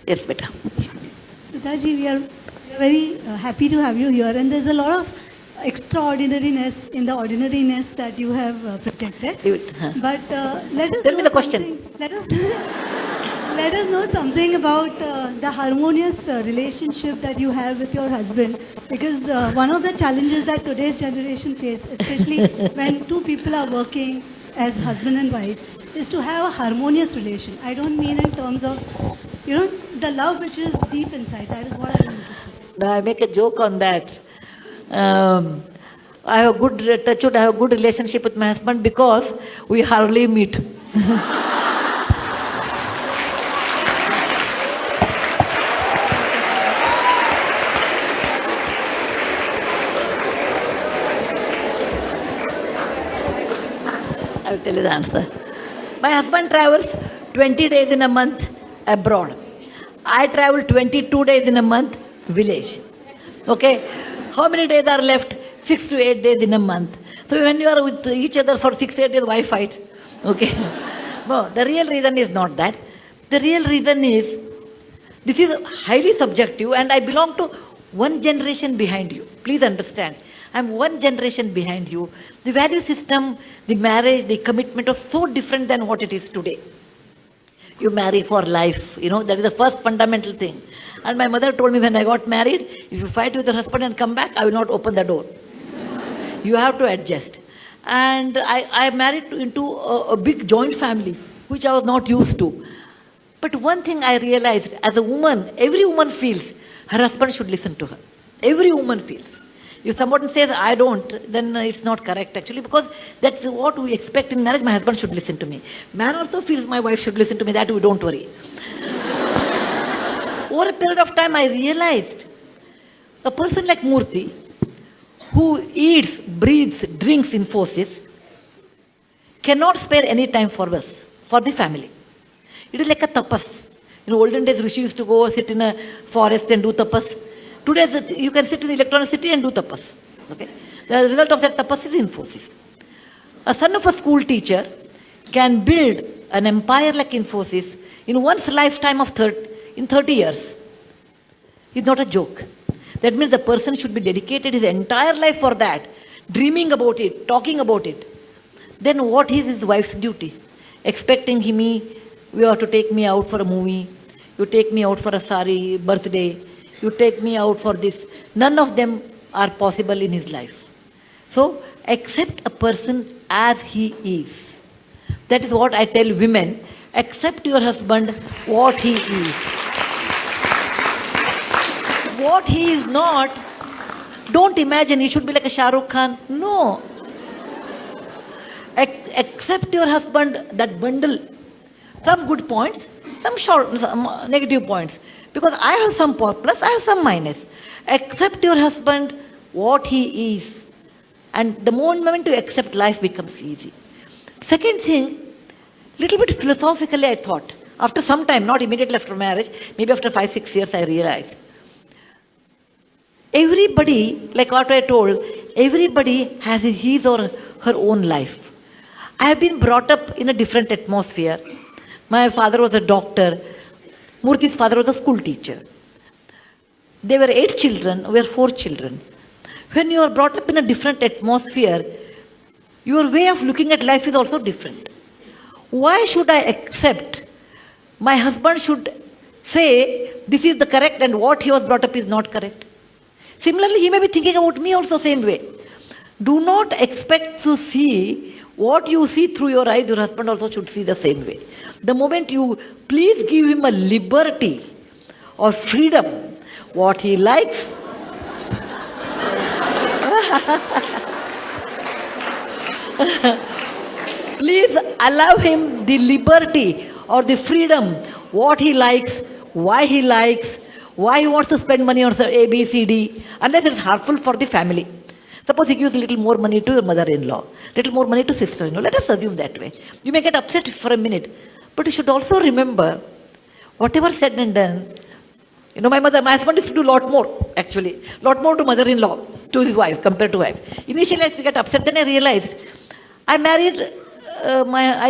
Yes, beta. Sudhaji, we are very happy to have you here, and there's a lot of extraordinariness in the ordinariness that you have projected. But let us Tell know me the question. Let us let us know something about the harmonious relationship that you have with your husband, because one of the challenges that today's generation face, especially when two people are working as husband and wife, is to have a harmonious relation. I don't mean in terms of, the love which is deep inside. That is what I mean to say. Now, I make a joke on that. I have a good touch wood, I have a good relationship with my husband because we hardly meet. I will tell you the answer. My husband travels 20 days in a month abroad. I travel 22 days in a month village. Okay? How many days are left? 6 to 8 days in a month. So when you are with each other for 6 8 days, why fight? Okay? No, the real reason is not that. The real reason is, this is highly subjective, and I belong to one generation behind you. Please understand. I'm one generation behind you. The value system, the marriage, the commitment are so different than what it is today. You marry for life, that is the first fundamental thing. And my mother told me when I got married, if you fight with your husband and come back, I will not open the door. You have to adjust. And I married into a big joint family, which I was not used to. But one thing I realized, as a woman, every woman feels her husband should listen to her. Every woman feels. If someone says, I don't, then it's not correct actually, because that's what we expect in marriage. My husband should listen to me. Man also feels my wife should listen to me. That we don't worry. Over a period of time, I realized a person like Murthy, who eats, breathes, drinks Infosys, cannot spare any time for us, for the family. It is like a tapas. In olden days, Rishi used to go sit in a forest and do tapas. Today, you can sit in the electronic city and do tapas. Okay? The result of that tapas is Infosys. A son of a school teacher can build an empire like Infosys in one's lifetime of 30 years. It's not a joke. That means the person should be dedicated his entire life for that, dreaming about it, talking about it. Then what is his wife's duty? Expecting me, you have to take me out for a movie, you take me out for a sari, birthday, you take me out for this. None of them are possible in his life. So, accept a person as he is. That is what I tell women. Accept your husband what he is. What he is not, don't imagine he should be like a Shah Rukh Khan. No. Accept your husband, that bundle. Some good points, some negative points. Because I have some plus, I have some minus. Accept your husband what he is. And the moment you accept, life becomes easy. Second thing, little bit philosophically I thought. After some time, not immediately after marriage, maybe after 5-6 years I realized. Everybody, like what I told, everybody has his or her own life. I have been brought up in a different atmosphere. My father was a doctor. Murthy's father was a school teacher. There were 8 children, we were 4 children. When you are brought up in a different atmosphere, your way of looking at life is also different. Why should I accept my husband should say this is the correct and what he was brought up is not correct? Similarly, he may be thinking about me also same way. Do not expect to see what you see through your eyes, your husband also should see the same way. The moment you please give him a liberty or freedom, what he likes, please allow him the liberty or the freedom, what he likes, why he wants to spend money on A, B, C, D, unless it's harmful for the family. Suppose he gives a little more money to your mother-in-law, little more money to sister-in-law. Let us assume that way. You may get upset for a minute, but you should also remember, whatever said and done, my husband used to do a lot more, actually. Lot more to mother-in-law, to his wife, compared to wife. Initially, I used to get upset. Then I realized, I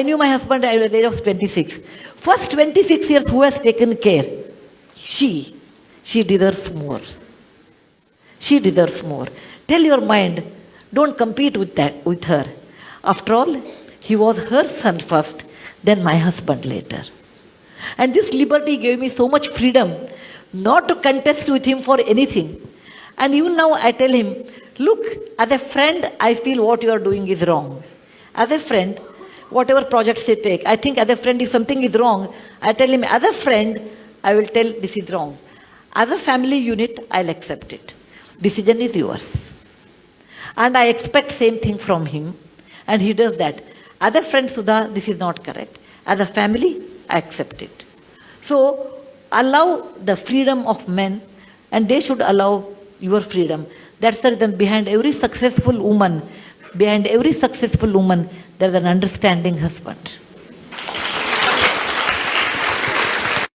knew my husband at the age of 26. First 26 years, who has taken care? she deserves more. She deserves more. Tell your mind, don't compete with her. After all, he was her son first, then my husband later. And this liberty gave me so much freedom not to contest with him for anything. And even now I tell him, look, as a friend, I feel what you are doing is wrong. As a friend, whatever projects they take, I think as a friend, if something is wrong, I tell him, as a friend, I will tell this is wrong. As a family unit, I'll accept it. Decision is yours. And I expect same thing from him. And he does that. As a friend, Sudha, this is not correct. As a family, I accept it. So, allow the freedom of men, and they should allow your freedom. That's the reason behind every successful woman, there is an understanding husband.